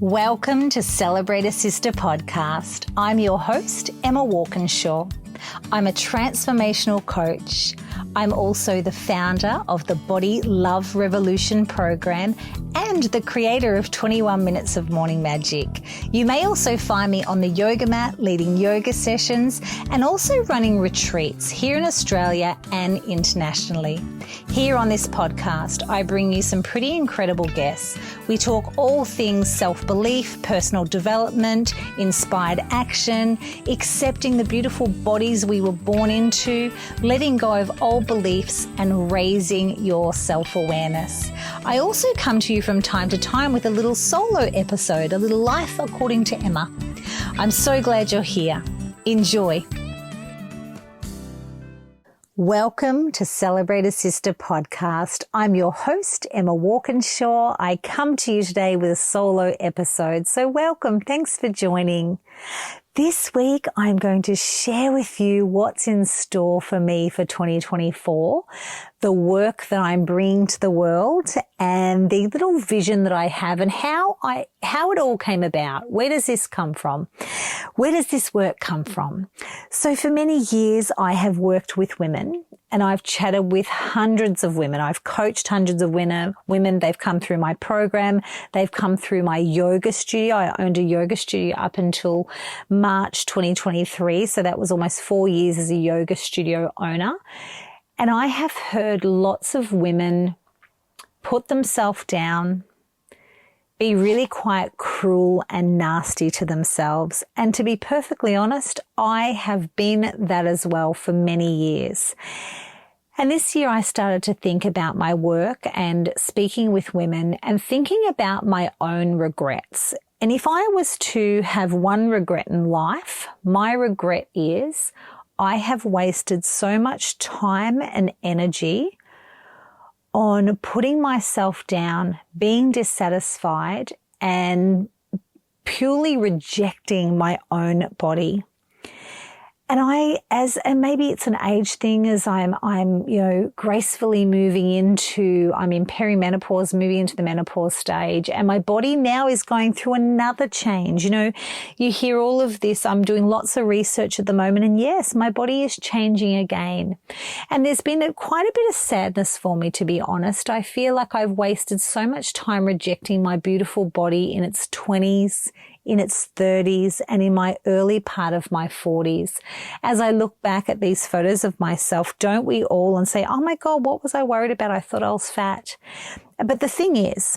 Welcome to Celebrate a Sister podcast. I'm your host, Emma Walkinshaw. I'm a transformational coach. I'm also the founder of the Body Love Revolution program and the creator of 21 Minutes of Morning Magic. You may also find me on the yoga mat, leading yoga sessions, and also running retreats here in Australia and internationally. Here on this podcast, I bring you some pretty incredible guests. We talk all things self-belief, personal development, inspired action, accepting the beautiful bodies we were born into, letting go of old beliefs, and raising your self-awareness. I also come to you from time to time with a little solo episode, a little life according to Emma. I'm so glad you're here. Enjoy. Welcome to Celebrate a Sister podcast. I'm your host, Emma Walkinshaw. I come to you today with a solo episode, so welcome. Thanks for joining. This week, I'm going to share with you what's in store for me for 2024, the work that I'm bringing to the world, and the little vision that I have and how it all came about. Where does this come from? Where does this work come from? So for many years, I have worked with women and I've chatted with hundreds of women. I've coached hundreds of women. They've come through my program. They've come through my yoga studio. I owned a yoga studio up until March 2023. So that was almost 4 years as a yoga studio owner. And I have heard lots of women put themselves down, be really quite cruel and nasty to themselves. And to be perfectly honest, I have been that as well for many years. And this year I started to think about my work and speaking with women and thinking about my own regrets. And if I was to have one regret in life, my regret is I have wasted so much time and energy on putting myself down, being dissatisfied, and purely rejecting my own body. And maybe it's an age thing as I'm gracefully moving into, I'm in perimenopause, moving into the menopause stage, and my body now is going through another change. You hear all of this. I'm doing lots of research at the moment, and yes, my body is changing again. And there's been quite a bit of sadness for me, to be honest. I feel like I've wasted so much time rejecting my beautiful body in its 20s, in its 30s, and in my early part of my 40s. As I look back at these photos of myself, don't we all, and say, oh my God, what was I worried about? I thought I was fat. But the thing is,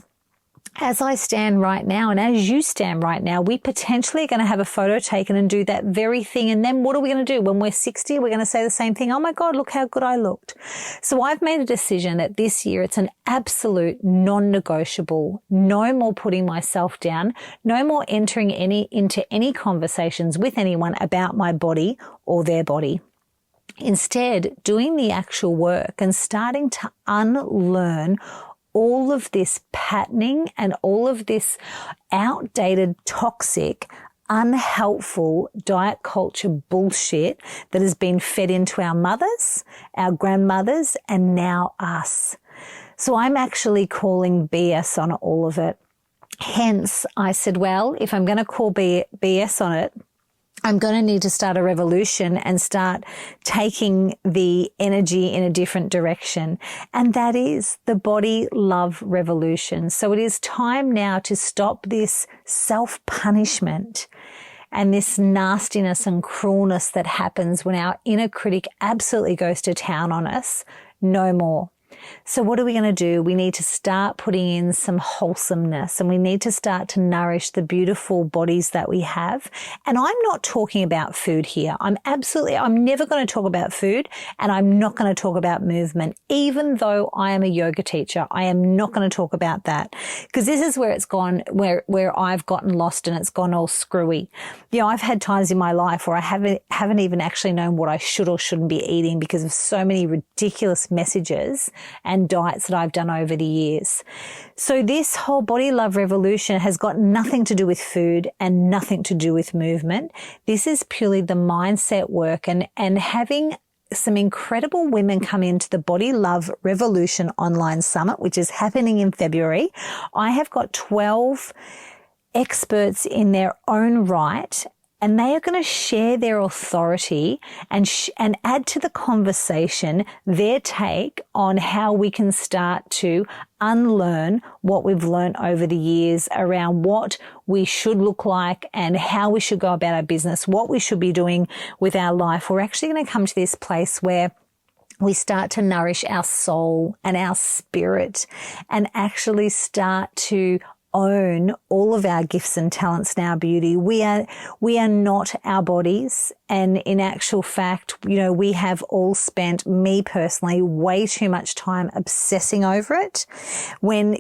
as I stand right now and as you stand right now, we potentially are going to have a photo taken and do that very thing. And then what are we going to do? When we're 60, we're going to say the same thing. Oh my God, look how good I looked. So I've made a decision that this year it's an absolute non-negotiable. No more putting myself down. No more entering into any conversations with anyone about my body or their body. Instead, doing the actual work and starting to unlearn all of this patterning and all of this outdated, toxic, unhelpful diet culture bullshit that has been fed into our mothers, our grandmothers, and now us. So I'm actually calling BS on all of it. Hence, I said, well, if I'm going to call BS on it, I'm going to need to start a revolution and start taking the energy in a different direction. And that is the body love revolution. So it is time now to stop this self-punishment and this nastiness and cruelness that happens when our inner critic absolutely goes to town on us. No more. So what are we going to do? We need to start putting in some wholesomeness, and we need to start to nourish the beautiful bodies that we have. And I'm not talking about food here. I'm never going to talk about food, and I'm not going to talk about movement. Even though I am a yoga teacher, I am not going to talk about that, because this is where it's gone, where I've gotten lost and it's gone all screwy. I've had times in my life where I haven't even actually known what I should or shouldn't be eating because of so many ridiculous messages and diets that I've done over the years. So this whole body love revolution has got nothing to do with food and nothing to do with movement. This is purely the mindset work and having some incredible women come into the Body Love Revolution online summit, which is happening in February. I have got 12 experts in their own right, and they are going to share their authority and add to the conversation their take on how we can start to unlearn what we've learned over the years around what we should look like and how we should go about our business, what we should be doing with our life. We're actually going to come to this place where we start to nourish our soul and our spirit and actually start to own all of our gifts and talents and our beauty. We are not our bodies. And in actual fact, we have all spent, me personally, way too much time obsessing over it. When,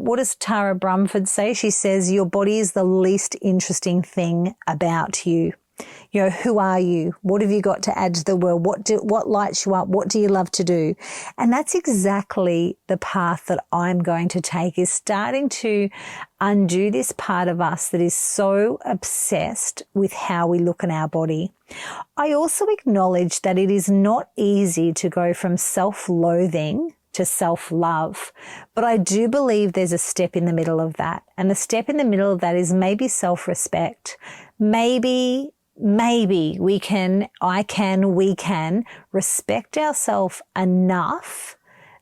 what does Tara Brumford say? She says, your body is the least interesting thing about you. Who are you? What have you got to add to the world? What lights you up? What do you love to do? And that's exactly the path that I'm going to take, is starting to undo this part of us that is so obsessed with how we look in our body. I also acknowledge that it is not easy to go from self-loathing to self-love, but I do believe there's a step in the middle of that. And the step in the middle of that is maybe self-respect. Maybe we can respect ourselves enough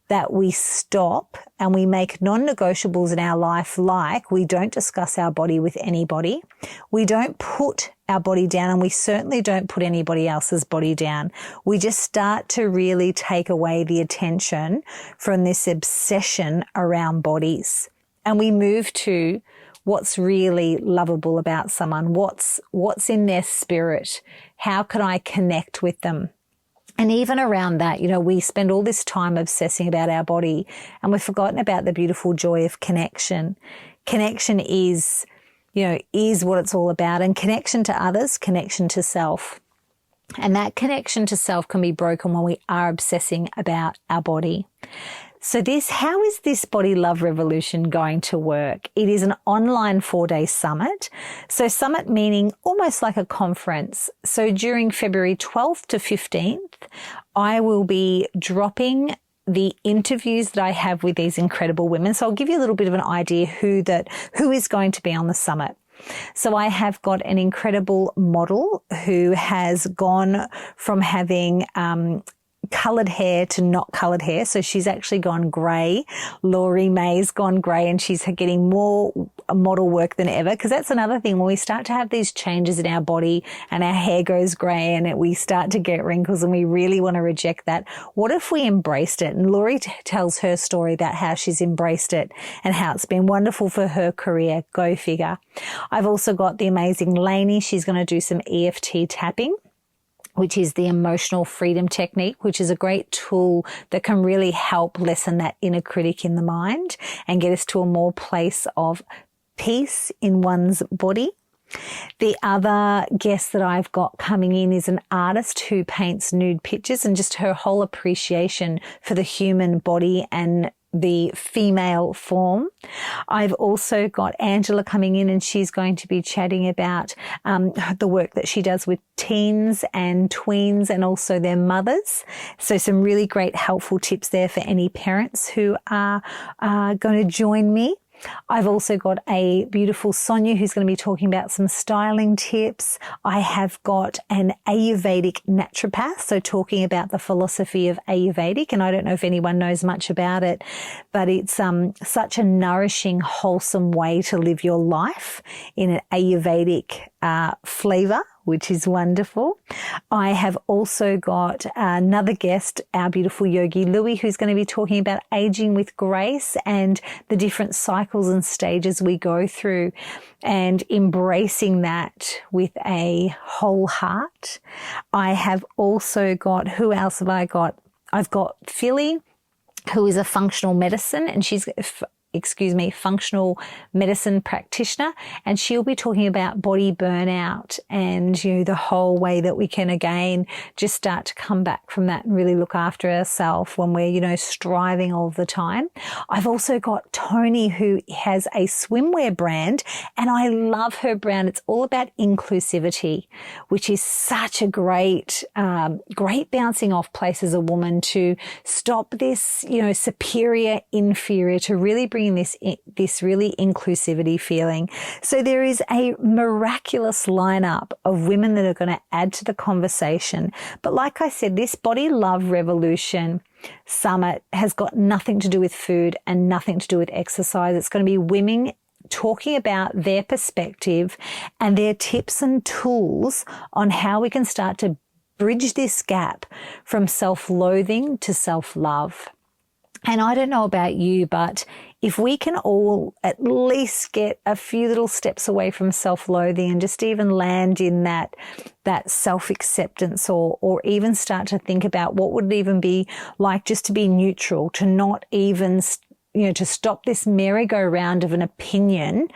that we stop and we make non-negotiables in our life, like we don't discuss our body with anybody. We don't put our body down, and we certainly don't put anybody else's body down. We just start to really take away the attention from this obsession around bodies. And we move to what's really lovable about someone, what's in their spirit, how can I connect with them? And even around that, we spend all this time obsessing about our body, and we've forgotten about the beautiful joy of connection. Connection is what it's all about, and connection to others, connection to self. And that connection to self can be broken when we are obsessing about our body. So how is this Body Love Revolution going to work? It is an online 4-day summit. So summit meaning almost like a conference. So during February 12th to 15th, I will be dropping the interviews that I have with these incredible women. So I'll give you a little bit of an idea who is going to be on the summit. So I have got an incredible model who has gone from having coloured hair to not coloured hair. So she's actually gone grey. Laurie May's gone grey, and she's getting more model work than ever, because that's another thing. When we start to have these changes in our body and our hair goes grey and we start to get wrinkles and we really want to reject that, what if we embraced it? And Laurie tells her story about how she's embraced it and how it's been wonderful for her career. Go figure. I've also got the amazing Lainey. She's going to do some EFT tapping, which is the emotional freedom technique, which is a great tool that can really help lessen that inner critic in the mind and get us to a more place of peace in one's body. The other guest that I've got coming in is an artist who paints nude pictures, and just her whole appreciation for the human body and the female form. I've also got Angela coming in, and she's going to be chatting about the work that she does with teens and tweens and also their mothers. So some really great helpful tips there for any parents who are going to join me. I've also got a beautiful Sonia who's going to be talking about some styling tips. I have got an Ayurvedic naturopath, so talking about the philosophy of Ayurvedic, and I don't know if anyone knows much about it, but it's such a nourishing, wholesome way to live your life in an Ayurvedic flavour, which is wonderful. I have also got another guest, our beautiful Yogi Louie, who's going to be talking about aging with grace and the different cycles and stages we go through and embracing that with a whole heart. I have also got, who else have I got? I've got Philly, who is a functional medicine, and functional medicine practitioner, and she'll be talking about body burnout and the whole way that we can again just start to come back from that and really look after ourselves when we're striving all the time. I've also got Tony, who has a swimwear brand, and I love her brand. It's all about inclusivity, which is such a great bouncing off place as a woman to stop this superior inferior, to really bring bringing this really inclusivity feeling. So there is a miraculous lineup of women that are going to add to the conversation. But like I said, this Body Love Revolution Summit has got nothing to do with food and nothing to do with exercise. It's going to be women talking about their perspective and their tips and tools on how we can start to bridge this gap from self-loathing to self-love. And I don't know about you, but if we can all at least get a few little steps away from self-loathing and just even land in that self-acceptance, or even start to think about what would it even be like just to be neutral, to not even, to stop this merry-go-round of an opinion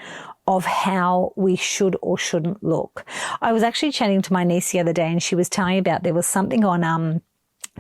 of how we should or shouldn't look. I was actually chatting to my niece the other day, and she was telling me about there was something on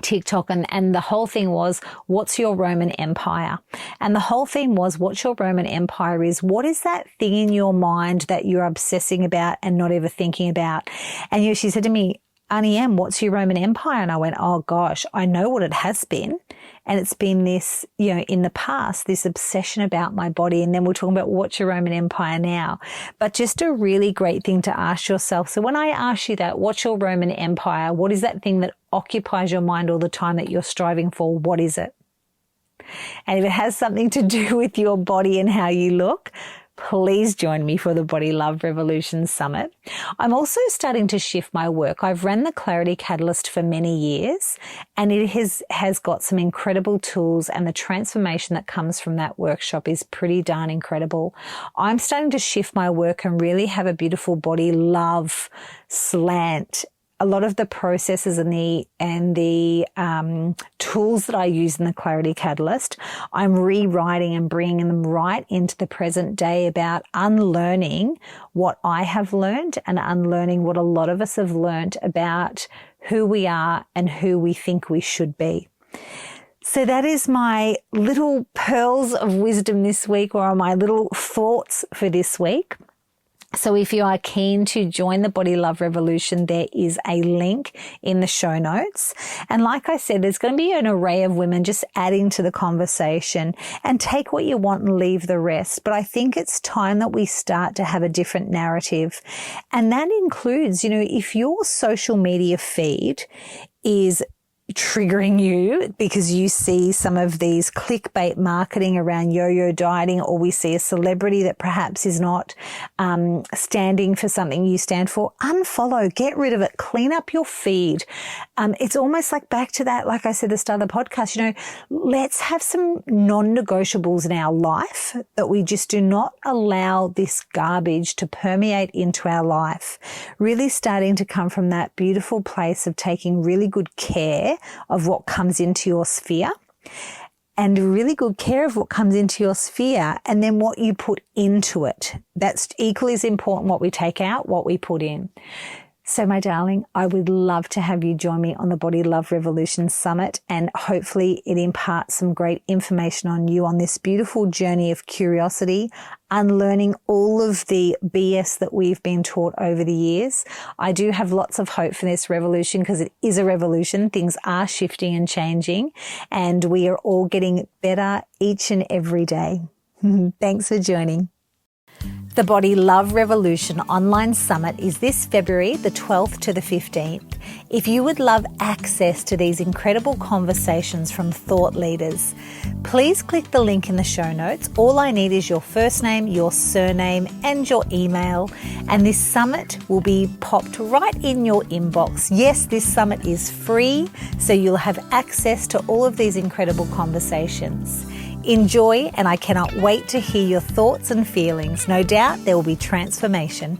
TikTok, and the whole thing was, what's your Roman Empire? And the whole theme was, what's your Roman Empire is, what is that thing in your mind that you're obsessing about and not ever thinking about? And she said to me, Auntie Em, what's your Roman Empire? And I went, oh gosh, I know what it has been. And it's been this, in the past, this obsession about my body. And then we're talking about what's your Roman Empire now. But just a really great thing to ask yourself. So when I ask you that, what's your Roman Empire? What is that thing that occupies your mind all the time that you're striving for? What is it? And if it has something to do with your body and how you look, please join me for the Body Love Revolution Summit. I'm also starting to shift my work. I've run the Clarity Catalyst for many years, and it has got some incredible tools, and the transformation that comes from that workshop is pretty darn incredible. I'm starting to shift my work and really have a beautiful body love slant. A lot of the processes and the tools that I use in the Clarity Catalyst, I'm rewriting and bringing them right into the present day about unlearning what I have learned and unlearning what a lot of us have learned about who we are and who we think we should be. So that is my little pearls of wisdom this week, or my little thoughts for this week. So if you are keen to join the Body Love Revolution, there is a link in the show notes. And like I said, there's going to be an array of women just adding to the conversation, and take what you want and leave the rest. But I think it's time that we start to have a different narrative. And that includes, if your social media feed is triggering you because you see some of these clickbait marketing around yo-yo dieting, or we see a celebrity that perhaps is not standing for something you stand for, unfollow, get rid of it, clean up your feed. It's almost like back to that, like I said at the start of the podcast, let's have some non-negotiables in our life, that we just do not allow this garbage to permeate into our life. Really starting to come from that beautiful place of taking really good care of what comes into your sphere, and really good care of what comes into your sphere, and then what you put into it. That's equally as important, what we take out, what we put in. So my darling, I would love to have you join me on the Body Love Revolution Summit, and hopefully it imparts some great information on you on this beautiful journey of curiosity, unlearning all of the BS that we've been taught over the years. I do have lots of hope for this revolution, because it is a revolution. Things are shifting and changing, and we are all getting better each and every day. Thanks for joining. The Body Love Revolution Online Summit is this February the 12th to the 15th. If you would love access to these incredible conversations from thought leaders, please click the link in the show notes. All I need is your first name, your surname, and your email, and this summit will be popped right in your inbox. Yes, this summit is free, so you'll have access to all of these incredible conversations. Enjoy, and I cannot wait to hear your thoughts and feelings. No doubt there will be transformation.